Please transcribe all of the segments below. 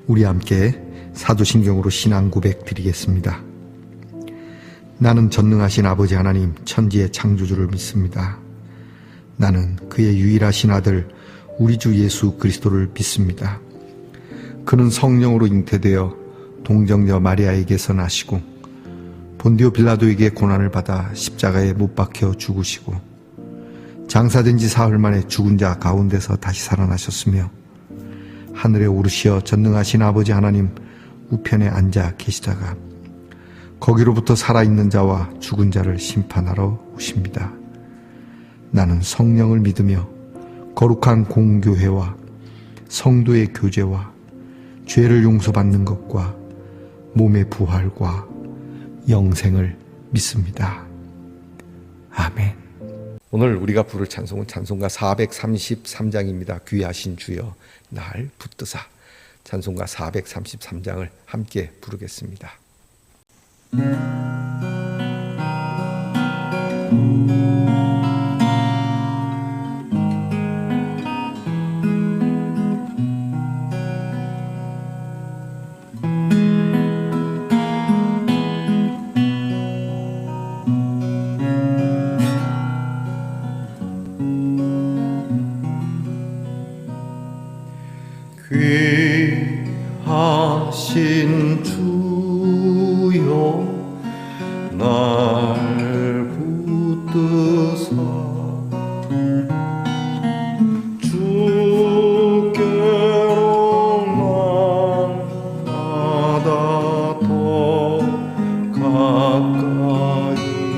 우리 함께 사도신경으로 신앙 고백 드리겠습니다. 나는 전능하신 아버지 하나님 천지의 창조주를 믿습니다. 나는 그의 유일하신 아들 우리 주 예수 그리스도를 믿습니다. 그는 성령으로 잉태되어 동정녀 마리아에게서 나시고 본디오 빌라도에게 고난을 받아 십자가에 못 박혀 죽으시고 장사된 지 사흘 만에 죽은 자 가운데서 다시 살아나셨으며 하늘에 오르시어 전능하신 아버지 하나님 우편에 앉아 계시다가 거기로부터 살아있는 자와 죽은 자를 심판하러 오십니다. 나는 성령을 믿으며 거룩한 공교회와 성도의 교제와 죄를 용서받는 것과 몸의 부활과 영생을 믿습니다. 아멘. 오늘 우리가 부를 찬송은 찬송가 433장입니다. 귀하신 주여 날 붙드사. 찬송가 433장을 함께 부르겠습니다. 귀하신 주여 날 붙드사 주께로 날마다 더 가까이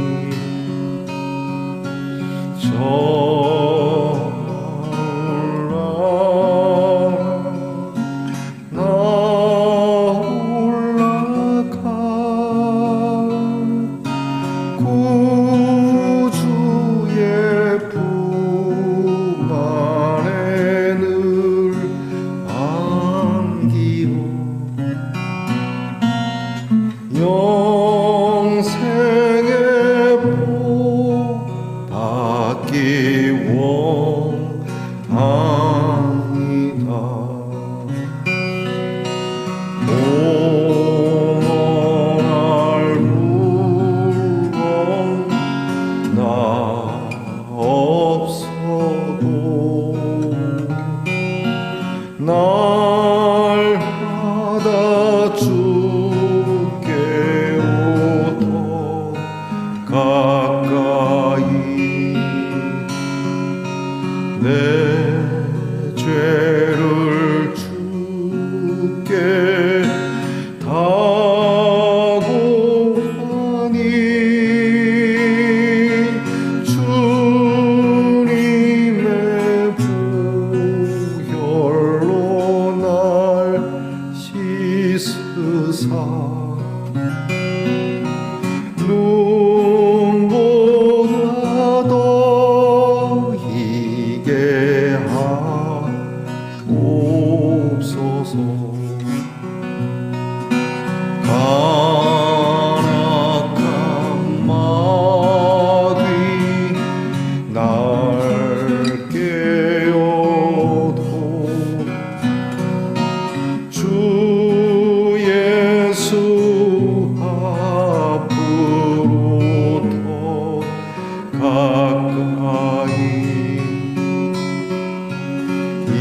영생의 복 받기 원합니다. 오늘 물론 나 없어도 날마다 주께로 더 가까이 내 죄를 주께 다 고하니 주님의 보혈로 날 씻으사 눈보다 더 희게 하옵소서. 간악한 마귀 날 깨어도 주 예수 앞으로 더 가까이 이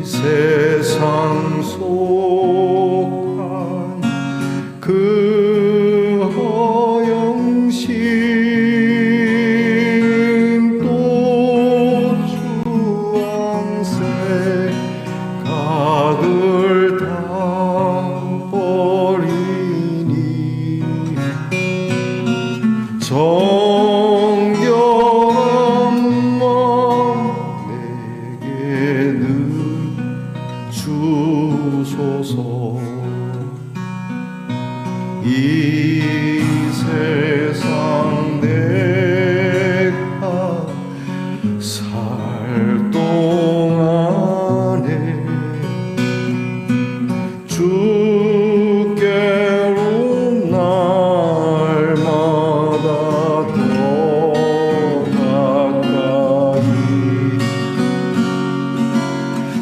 세상 속한 그 허영심 또 주황색 각을 다 버리니 정결한 마음 내게는 주소서. 이 세상 내가 살 동안에 주께로 날마다 더 가까이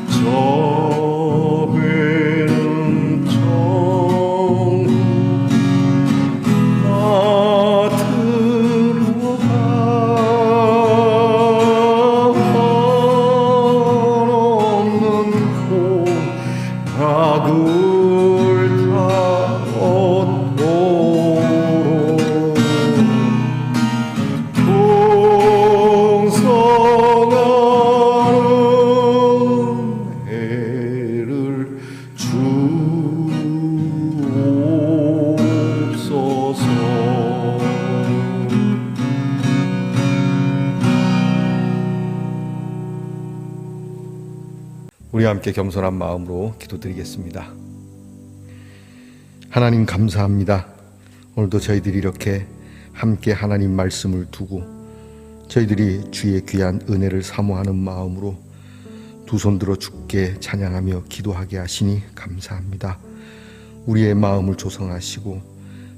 저 우리 함께 겸손한 마음으로 기도드리겠습니다. 하나님 감사합니다. 오늘도 저희들이 이렇게 함께 하나님 말씀을 두고 저희들이 주의 귀한 은혜를 사모하는 마음으로 두 손 들어 주께 찬양하며 기도하게 하시니 감사합니다. 우리의 마음을 조성하시고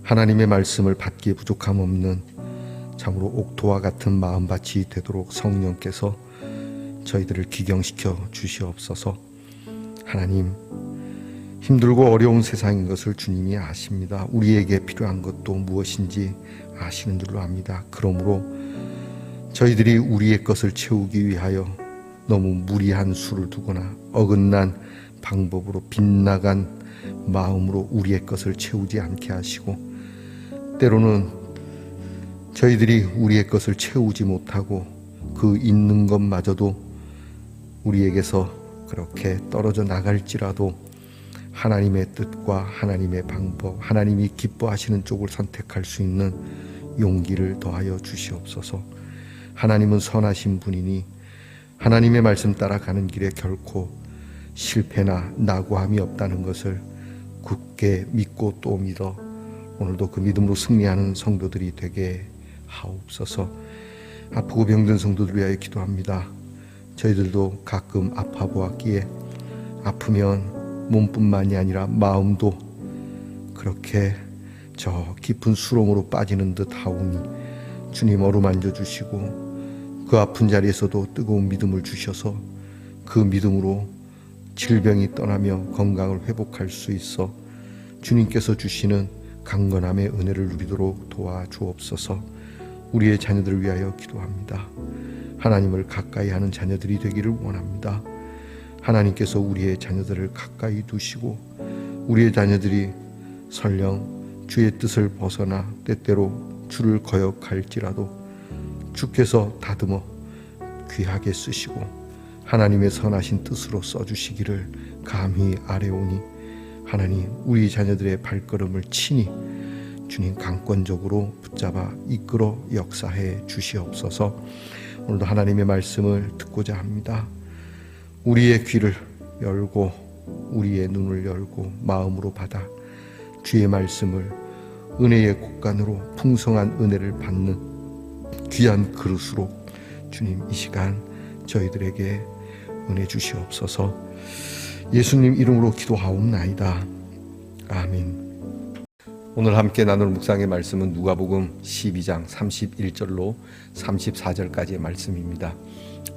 하나님의 말씀을 받기에 부족함 없는 참으로 옥토와 같은 마음밭이 되도록 성령께서 저희들을 기경시켜 주시옵소서. 하나님, 힘들고 어려운 세상인 것을 주님이 아십니다. 우리에게 필요한 것도 무엇인지 아시는 줄로 압니다. 그러므로 저희들이 우리의 것을 채우기 위하여 너무 무리한 수를 두거나 어긋난 방법으로 빗나간 마음으로 우리의 것을 채우지 않게 하시고, 때로는 저희들이 우리의 것을 채우지 못하고 그 있는 것마저도 우리에게서 그렇게 떨어져 나갈지라도 하나님의 뜻과 하나님의 방법, 하나님이 기뻐하시는 쪽을 선택할 수 있는 용기를 더하여 주시옵소서. 하나님은 선하신 분이니 하나님의 말씀 따라가는 길에 결코 실패나 낙오함이 없다는 것을 굳게 믿고 또 믿어 오늘도 그 믿음으로 승리하는 성도들이 되게 하옵소서. 아프고 병든 성도들 위하여 기도합니다. 저희들도 가끔 아파 보았기에 아프면 몸뿐만이 아니라 마음도 그렇게 저 깊은 수렁으로 빠지는 듯 하오니 주님 어루만져 주시고 그 아픈 자리에서도 뜨거운 믿음을 주셔서 그 믿음으로 질병이 떠나며 건강을 회복할 수 있어 주님께서 주시는 강건함의 은혜를 누리도록 도와주옵소서. 우리의 자녀들을 위하여 기도합니다. 하나님을 가까이 하는 자녀들이 되기를 원합니다. 하나님께서 우리의 자녀들을 가까이 두시고 우리의 자녀들이 설령 주의 뜻을 벗어나 때때로 주를 거역할지라도 주께서 다듬어 귀하게 쓰시고 하나님의 선하신 뜻으로 써주시기를 감히 아뢰오니 하나님, 우리 자녀들의 발걸음을 친히 주님 강권적으로 붙잡아 이끌어 역사해 주시옵소서. 오늘도 하나님의 말씀을 듣고자 합니다. 우리의 귀를 열고 우리의 눈을 열고 마음으로 받아 주의 말씀을 은혜의 곳간으로 풍성한 은혜를 받는 귀한 그릇으로 주님 이 시간 저희들에게 은혜 주시옵소서. 예수님 이름으로 기도하옵나이다. 아멘. 오늘 함께 나눌 묵상의 말씀은 누가복음 12장 31절로 34절까지의 말씀입니다.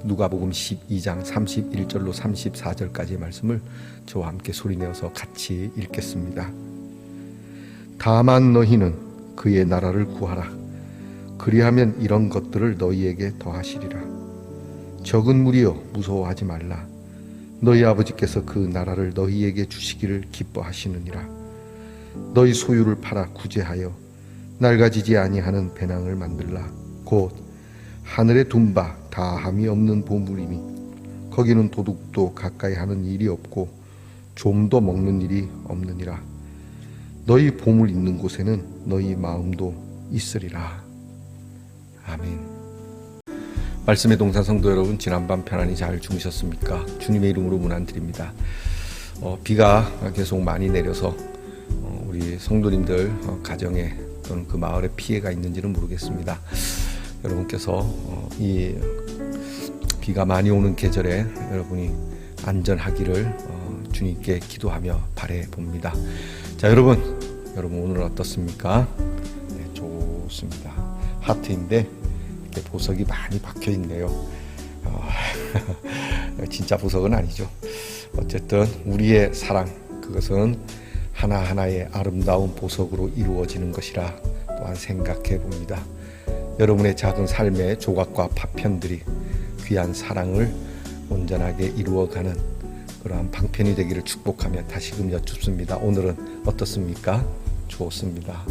누가복음 12장 31절로 34절까지의 말씀을 저와 함께 소리내어서 같이 읽겠습니다. 다만 너희는 그의 나라를 구하라. 그리하면 이런 것들을 너희에게 더하시리라. 적은 무리여 무서워하지 말라. 너희 아버지께서 그 나라를 너희에게 주시기를 기뻐하시느니라. 너희 소유를 팔아 구제하여 낡아지지 아니하는 배낭을 만들라. 곧 하늘에 둔 바 다함이 없는 보물이니 거기는 도둑도 가까이 하는 일이 없고 좀도 먹는 일이 없느니라. 너희 보물 있는 곳에는 너희 마음도 있으리라. 아멘. 말씀의 동산 성도 여러분, 지난밤 편안히 잘 주무셨습니까? 주님의 이름으로 문안드립니다. 비가 계속 많이 내려서 우리 성도님들 가정에 또는 그 마을에 피해가 있는지는 모르겠습니다. 여러분께서 이 비가 많이 오는 계절에 여러분이 안전하기를 주님께 기도하며 바래 봅니다. 자, 여러분 오늘은 어떻습니까? 네, 좋습니다. 하트인데 이렇게 보석이 많이 박혀 있네요. 진짜 보석은 아니죠. 어쨌든 우리의 사랑, 그것은 하나하나의 아름다운 보석으로 이루어지는 것이라 또한 생각해 봅니다. 여러분의 작은 삶의 조각과 파편들이 귀한 사랑을 온전하게 이루어가는 그러한 방편이 되기를 축복하며 다시금 여쭙습니다. 오늘은 어떻습니까? 좋습니다.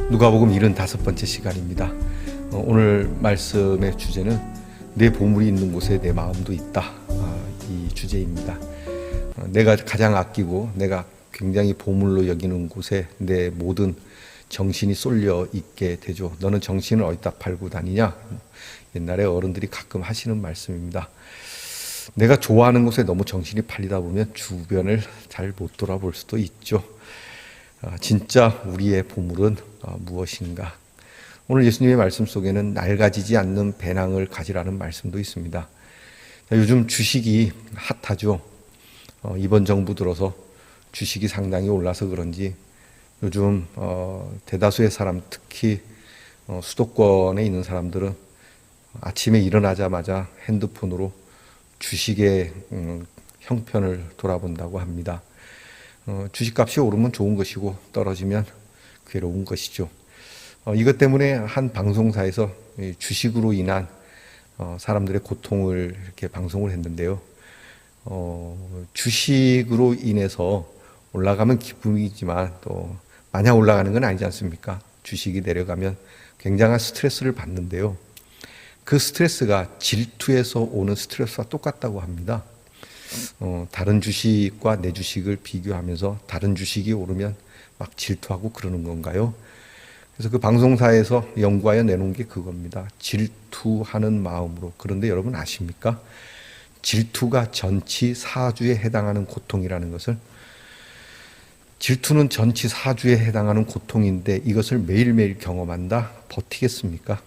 누가복음 75번째 시간입니다. 오늘 말씀의 주제는 내 보물이 있는 곳에 내 마음도 있다. 이 주제입니다. 내가 가장 아끼고 내가 굉장히 보물로 여기는 곳에 내 모든 정신이 쏠려 있게 되죠. 너는 정신을 어디다 팔고 다니냐? 옛날에 어른들이 가끔 하시는 말씀입니다. 내가 좋아하는 곳에 너무 정신이 팔리다 보면 주변을 잘 못 돌아볼 수도 있죠. 진짜 우리의 보물은 무엇인가? 오늘 예수님의 말씀 속에는 낡아지지 않는 배낭을 가지라는 말씀도 있습니다. 요즘 주식이 핫하죠. 이번 정부 들어서 주식이 상당히 올라서 그런지 요즘 대다수의 사람, 특히 수도권에 있는 사람들은 아침에 일어나자마자 핸드폰으로 주식의 형편을 돌아본다고 합니다. 주식값이 오르면 좋은 것이고 떨어지면 괴로운 것이죠. 이것 때문에 한 방송사에서 주식으로 인한 사람들의 고통을 이렇게 방송을 했는데요. 주식으로 인해서 올라가면 기쁨이지만 또 마냥 올라가는 건 아니지 않습니까? 주식이 내려가면 굉장한 스트레스를 받는데요. 그 스트레스가 질투에서 오는 스트레스와 똑같다고 합니다. 다른 주식과 내 주식을 비교하면서 다른 주식이 오르면 막 질투하고 그러는 건가요? 그래서 그 방송사에서 연구하여 내놓은 게 그겁니다. 질투하는 마음으로. 그런데 여러분 아십니까? 질투가 전치사주에 해당하는 고통이라는 것을. 질투는 전치사주에 해당하는 고통인데 이것을 매일매일 경험한다? 버티겠습니까?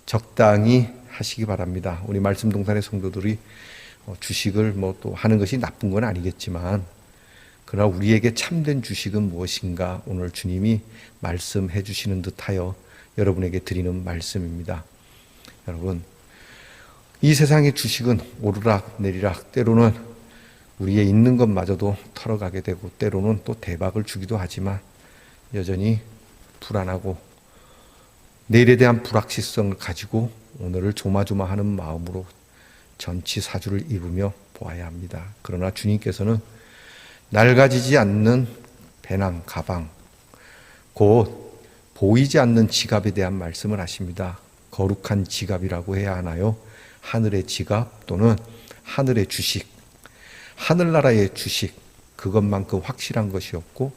적당히 하시기 바랍니다. 우리 말씀 동산의 성도들이 주식을 또 하는 것이 나쁜 건 아니겠지만 그러나 우리에게 참된 주식은 무엇인가 오늘 주님이 말씀해 주시는 듯하여 여러분에게 드리는 말씀입니다. 여러분, 이 세상의 주식은 오르락 내리락 때로는 우리의 있는 것마저도 털어가게 되고 때로는 또 대박을 주기도 하지만 여전히 불안하고 내일에 대한 불확실성을 가지고 오늘을 조마조마하는 마음으로 전치사주를 입으며 보아야 합니다. 그러나 주님께서는 낡아지지 않는 배낭, 가방, 곧 보이지 않는 지갑에 대한 말씀을 하십니다. 거룩한 지갑이라고 해야 하나요? 하늘의 지갑 또는 하늘의 주식, 하늘나라의 주식, 그것만큼 확실한 것이 없고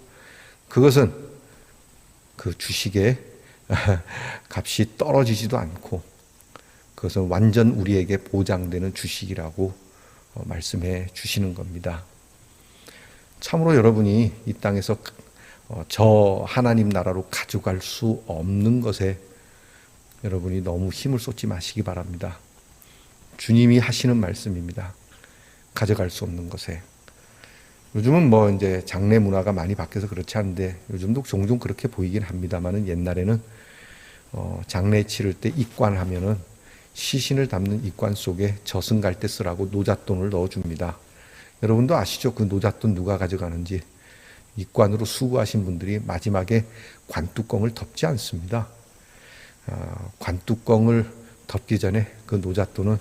그것은 그 주식의 값이 떨어지지도 않고 그것은 완전 우리에게 보장되는 주식이라고 말씀해 주시는 겁니다. 참으로 여러분이 이 땅에서 저 하나님 나라로 가져갈 수 없는 것에 여러분이 너무 힘을 쏟지 마시기 바랍니다. 주님이 하시는 말씀입니다. 가져갈 수 없는 것에. 요즘은 이제 장례 문화가 많이 바뀌어서 그렇지 않은데 요즘도 종종 그렇게 보이긴 합니다만은 옛날에는 장례 치를 때 입관하면은 시신을 담는 입관 속에 저승갈 때 쓰라고 노잣돈을 넣어줍니다. 여러분도 아시죠? 그 노잣돈 누가 가져가는지. 입관으로 수고하신 분들이 마지막에 관뚜껑을 덮지 않습니다. 관뚜껑을 덮기 전에 그 노잣돈은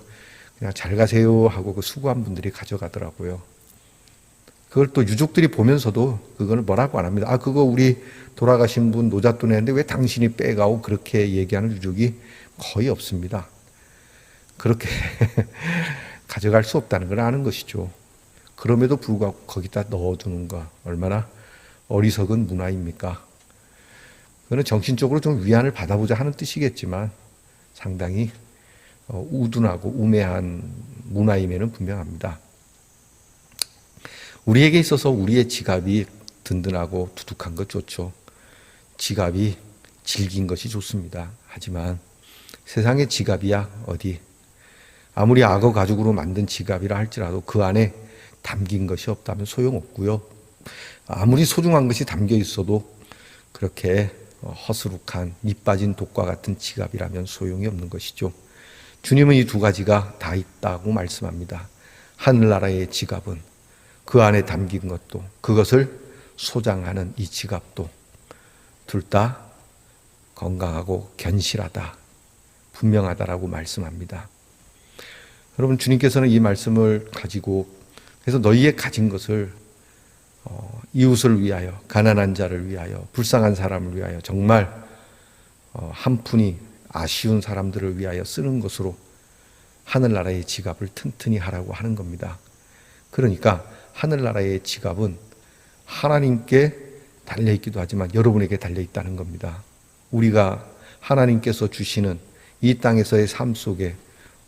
그냥 잘 가세요 하고 그 수고한 분들이 가져가더라고요. 그걸 또 유족들이 보면서도 그걸 뭐라고 안 합니다. 그거 우리 돌아가신 분 노잣돈 했는데 왜 당신이 빼가고 그렇게 얘기하는 유족이 거의 없습니다. 그렇게 가져갈 수 없다는 걸 아는 것이죠. 그럼에도 불구하고 거기다 넣어두는 거 얼마나 어리석은 문화입니까? 그거는 정신적으로 좀 위안을 받아보자 하는 뜻이겠지만 상당히 우둔하고 우매한 문화임에는 분명합니다. 우리에게 있어서 우리의 지갑이 든든하고 두둑한 것 좋죠. 지갑이 질긴 것이 좋습니다. 하지만 세상의 지갑이야 어디? 아무리 악어 가죽으로 만든 지갑이라 할지라도 그 안에 담긴 것이 없다면 소용없고요. 아무리 소중한 것이 담겨 있어도 그렇게 허스룩한 밑 빠진 독과 같은 지갑이라면 소용이 없는 것이죠. 주님은 이 두 가지가 다 있다고 말씀합니다. 하늘나라의 지갑은 그 안에 담긴 것도 그것을 소장하는 이 지갑도 둘 다 건강하고 견실하다, 분명하다라고 말씀합니다. 여러분 주님께서는 이 말씀을 가지고 그래서 너희의 가진 것을 이웃을 위하여, 가난한 자를 위하여, 불쌍한 사람을 위하여 정말 한 푼이 아쉬운 사람들을 위하여 쓰는 것으로 하늘나라의 지갑을 튼튼히 하라고 하는 겁니다. 그러니까 하늘나라의 지갑은 하나님께 달려있기도 하지만 여러분에게 달려있다는 겁니다. 우리가 하나님께서 주시는 이 땅에서의 삶 속에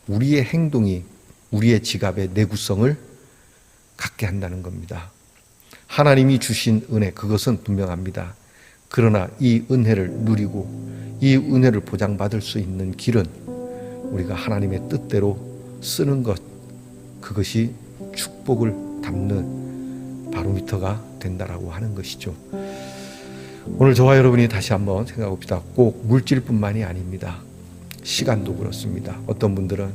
우리의 행동이 우리의 지갑의 내구성을 갖게 한다는 겁니다. 하나님이 주신 은혜, 그것은 분명합니다. 그러나 이 은혜를 누리고 이 은혜를 보장받을 수 있는 길은 우리가 하나님의 뜻대로 쓰는 것, 그것이 축복을 담는 바로미터가 된다라고 하는 것이죠. 오늘 저와 여러분이 다시 한번 생각해 봅시다. 꼭 물질뿐만이 아닙니다. 시간도 그렇습니다. 어떤 분들은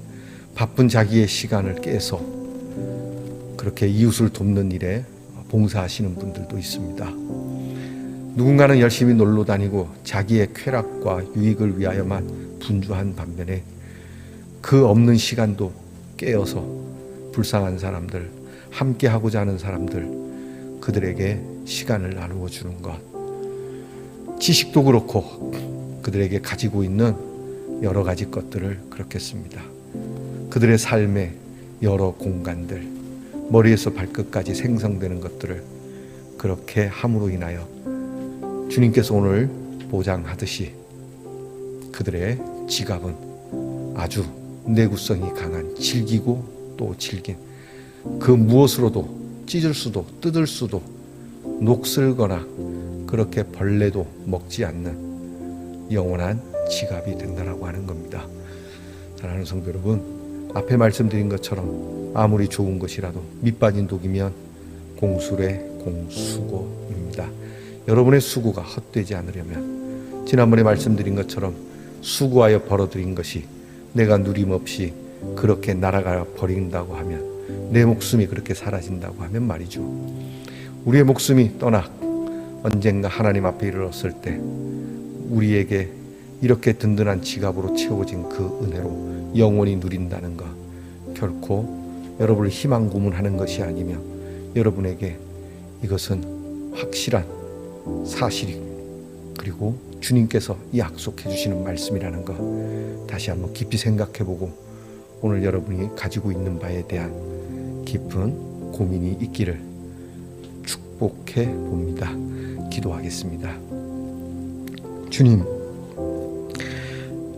바쁜 자기의 시간을 깨서 그렇게 이웃을 돕는 일에 봉사하시는 분들도 있습니다. 누군가는 열심히 놀러 다니고 자기의 쾌락과 유익을 위하여만 분주한 반면에 그 없는 시간도 깨어서 불쌍한 사람들, 함께 하고자 하는 사람들, 그들에게 시간을 나누어 주는 것. 지식도 그렇고 그들에게 가지고 있는 여러 가지 것들을 그렇게 씁니다. 그들의 삶의 여러 공간들, 머리에서 발끝까지 생성되는 것들을 그렇게 함으로 인하여 주님께서 오늘 보장하듯이 그들의 지갑은 아주 내구성이 강한, 질기고 또 질긴, 그 무엇으로도 찢을 수도 뜯을 수도 녹슬거나 그렇게 벌레도 먹지 않는 영원한 지갑이 된다라고 하는 겁니다. 사랑하는 성도 여러분, 앞에 말씀드린 것처럼 아무리 좋은 것이라도 밑빠진 독이면 공술의 공수고입니다. 여러분의 수고가 헛되지 않으려면 지난번에 말씀드린 것처럼 수고하여 벌어들인 것이 내가 누림없이 그렇게 날아가 버린다고 하면, 내 목숨이 그렇게 사라진다고 하면 말이죠, 우리의 목숨이 떠나 언젠가 하나님 앞에 이르렀을 때 우리에게 이렇게 든든한 지갑으로 채워진 그 은혜로 영원히 누린다는 것, 결코 여러분을 희망 고문하는 것이 아니며 여러분에게 이것은 확실한 사실이, 그리고 주님께서 약속해 주시는 말씀이라는 것 다시 한번 깊이 생각해보고 오늘 여러분이 가지고 있는 바에 대한 깊은 고민이 있기를 축복해 봅니다. 기도하겠습니다. 주님,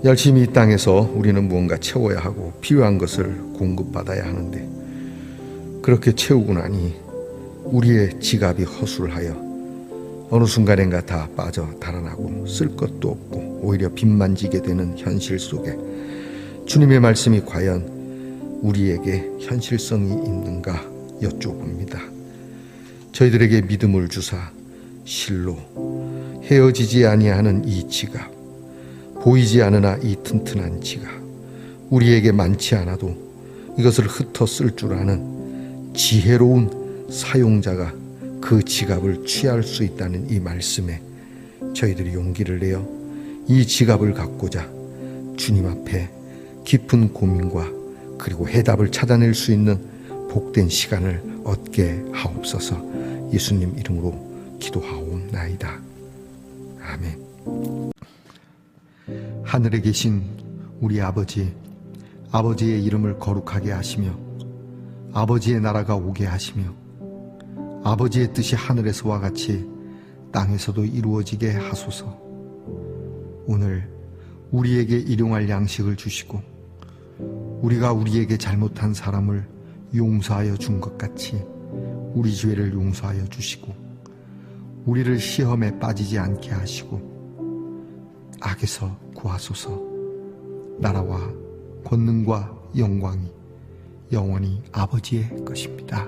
열심히 이 땅에서 우리는 무언가 채워야 하고 필요한 것을 공급받아야 하는데, 그렇게 채우고 나니 우리의 지갑이 허술하여 어느 순간엔가 다 빠져 달아나고 쓸 것도 없고 오히려 빚만 지게 되는 현실 속에 주님의 말씀이 과연 우리에게 현실성이 있는가 여쭤봅니다. 저희들에게 믿음을 주사 실로 헤어지지 아니하는 이 지갑, 보이지 않으나 이 튼튼한 지갑, 우리에게 많지 않아도 이것을 흩어 쓸 줄 아는 지혜로운 사용자가 그 지갑을 취할 수 있다는 이 말씀에 저희들이 용기를 내어 이 지갑을 갖고자 주님 앞에 깊은 고민과 그리고 해답을 찾아낼 수 있는 복된 시간을 얻게 하옵소서. 예수님 이름으로 기도하옵나이다. 아멘. 하늘에 계신 우리 아버지, 아버지의 이름을 거룩하게 하시며 아버지의 나라가 오게 하시며 아버지의 뜻이 하늘에서와 같이 땅에서도 이루어지게 하소서. 오늘 우리에게 일용할 양식을 주시고 우리가 우리에게 잘못한 사람을 용서하여 준 것 같이 우리 죄를 용서하여 주시고 우리를 시험에 빠지지 않게 하시고 악에서 구하소서. 나라와 권능과 영광이 영원히 아버지의 것입니다.